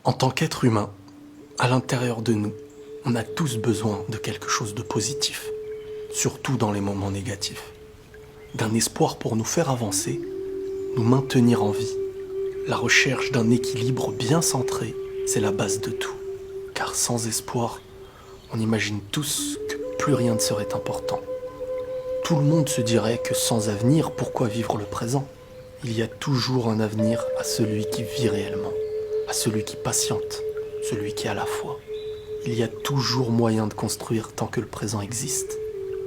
En tant qu'être humain, à l'intérieur de nous, on a tous besoin de quelque chose de positif, surtout dans les moments négatifs. D'un espoir pour nous faire avancer, nous maintenir en vie. La recherche d'un équilibre bien centré, c'est la base de tout. Car sans espoir, on imagine tous que plus rien ne serait important. Tout le monde se dirait que sans avenir, pourquoi vivre le présent? Il y a toujours un avenir à celui qui vit réellement, à celui qui patiente, celui qui a la foi. Il y a toujours moyen de construire tant que le présent existe.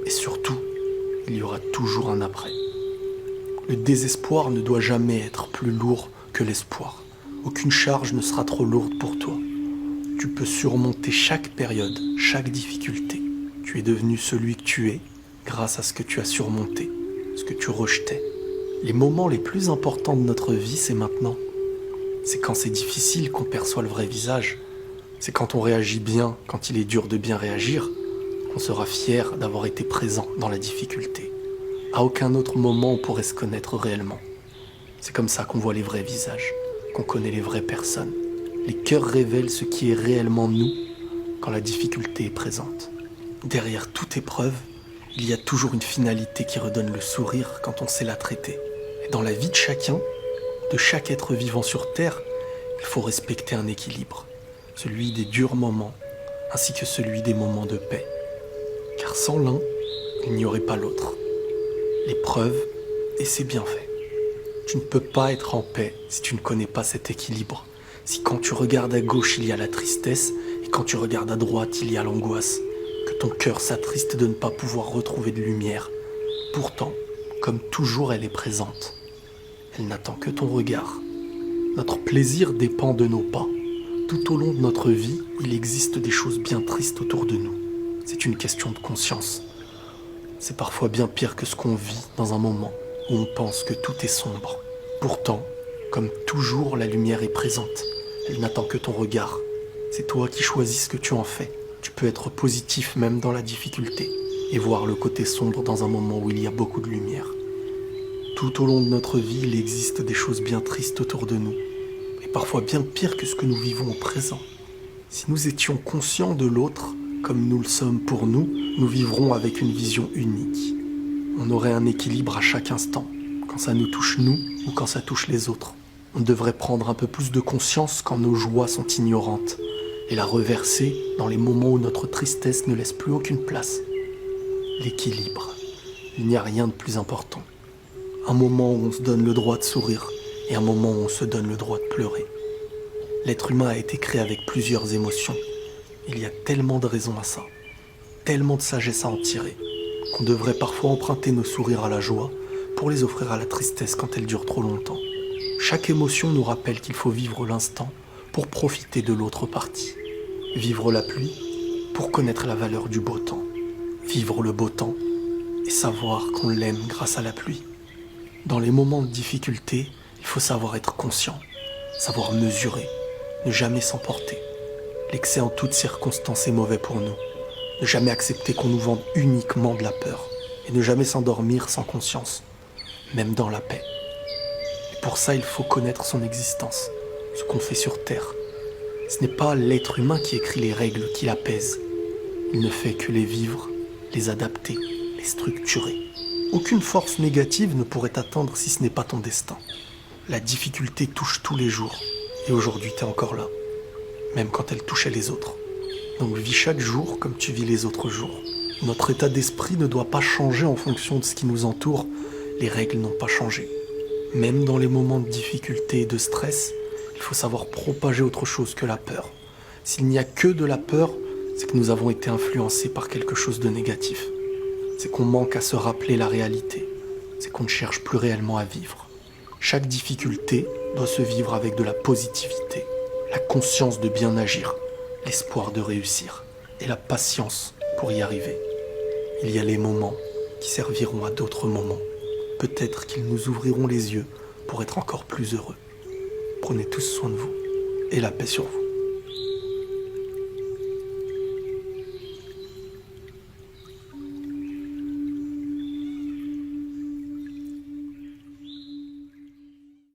Et surtout, il y aura toujours un après. Le désespoir ne doit jamais être plus lourd que l'espoir. Aucune charge ne sera trop lourde pour toi. Tu peux surmonter chaque période, chaque difficulté. Tu es devenu celui que tu es grâce à ce que tu as surmonté, ce que tu rejetais. Les moments les plus importants de notre vie, c'est maintenant. C'est quand c'est difficile qu'on perçoit le vrai visage. C'est quand on réagit bien, quand il est dur de bien réagir, qu'on sera fier d'avoir été présent dans la difficulté. À aucun autre moment on pourrait se connaître réellement. C'est comme ça qu'on voit les vrais visages, qu'on connaît les vraies personnes. Les cœurs révèlent ce qui est réellement nous quand la difficulté est présente. Derrière toute épreuve, il y a toujours une finalité qui redonne le sourire quand on sait la traiter. Et dans la vie de chacun, de chaque être vivant sur Terre, il faut respecter un équilibre. Celui des durs moments, ainsi que celui des moments de paix. Car sans l'un, il n'y aurait pas l'autre. L'épreuve et ses bienfaits. Tu ne peux pas être en paix si tu ne connais pas cet équilibre. Si quand tu regardes à gauche, il y a la tristesse, et quand tu regardes à droite, il y a l'angoisse. Que ton cœur s'attriste de ne pas pouvoir retrouver de lumière. Pourtant, comme toujours, elle est présente. Elle n'attend que ton regard. Notre plaisir dépend de nos pas. Tout au long de notre vie, il existe des choses bien tristes autour de nous. C'est une question de conscience. C'est parfois bien pire que ce qu'on vit dans un moment où on pense que tout est sombre. Pourtant, comme toujours, la lumière est présente. Elle n'attend que ton regard. C'est toi qui choisis ce que tu en fais. Tu peux être positif même dans la difficulté et voir le côté sombre dans un moment où il y a beaucoup de lumière. Tout au long de notre vie, il existe des choses bien tristes autour de nous, et parfois bien pire que ce que nous vivons au présent. Si nous étions conscients de l'autre, comme nous le sommes pour nous, nous vivrons avec une vision unique. On aurait un équilibre à chaque instant, quand ça nous touche nous ou quand ça touche les autres. On devrait prendre un peu plus de conscience quand nos joies sont ignorantes, et la reverser dans les moments où notre tristesse ne laisse plus aucune place. L'équilibre. Il n'y a rien de plus important. Un moment où on se donne le droit de sourire et un moment où on se donne le droit de pleurer. L'être humain a été créé avec plusieurs émotions. Il y a tellement de raisons à ça, tellement de sagesse à en tirer, qu'on devrait parfois emprunter nos sourires à la joie pour les offrir à la tristesse quand elle dure trop longtemps. Chaque émotion nous rappelle qu'il faut vivre l'instant pour profiter de l'autre partie. Vivre la pluie pour connaître la valeur du beau temps. Vivre le beau temps et savoir qu'on l'aime grâce à la pluie. Dans les moments de difficulté, il faut savoir être conscient, savoir mesurer, ne jamais s'emporter. L'excès en toutes circonstances est mauvais pour nous. Ne jamais accepter qu'on nous vende uniquement de la peur et ne jamais s'endormir sans conscience, même dans la paix. Et pour ça, il faut connaître son existence, ce qu'on fait sur Terre. Ce n'est pas l'être humain qui écrit les règles qui l'apaisent. Il ne fait que les vivre, les adapter, les structurer. Aucune force négative ne pourrait t'atteindre si ce n'est pas ton destin. La difficulté touche tous les jours, et aujourd'hui t'es encore là, même quand elle touchait les autres. Donc vis chaque jour comme tu vis les autres jours. Notre état d'esprit ne doit pas changer en fonction de ce qui nous entoure, les règles n'ont pas changé. Même dans les moments de difficulté et de stress, il faut savoir propager autre chose que la peur. S'il n'y a que de la peur, c'est que nous avons été influencés par quelque chose de négatif. C'est qu'on manque à se rappeler la réalité. C'est qu'on ne cherche plus réellement à vivre. Chaque difficulté doit se vivre avec de la positivité, la conscience de bien agir, l'espoir de réussir et la patience pour y arriver. Il y a les moments qui serviront à d'autres moments. Peut-être qu'ils nous ouvriront les yeux pour être encore plus heureux. Prenez tous soin de vous et la paix sur vous.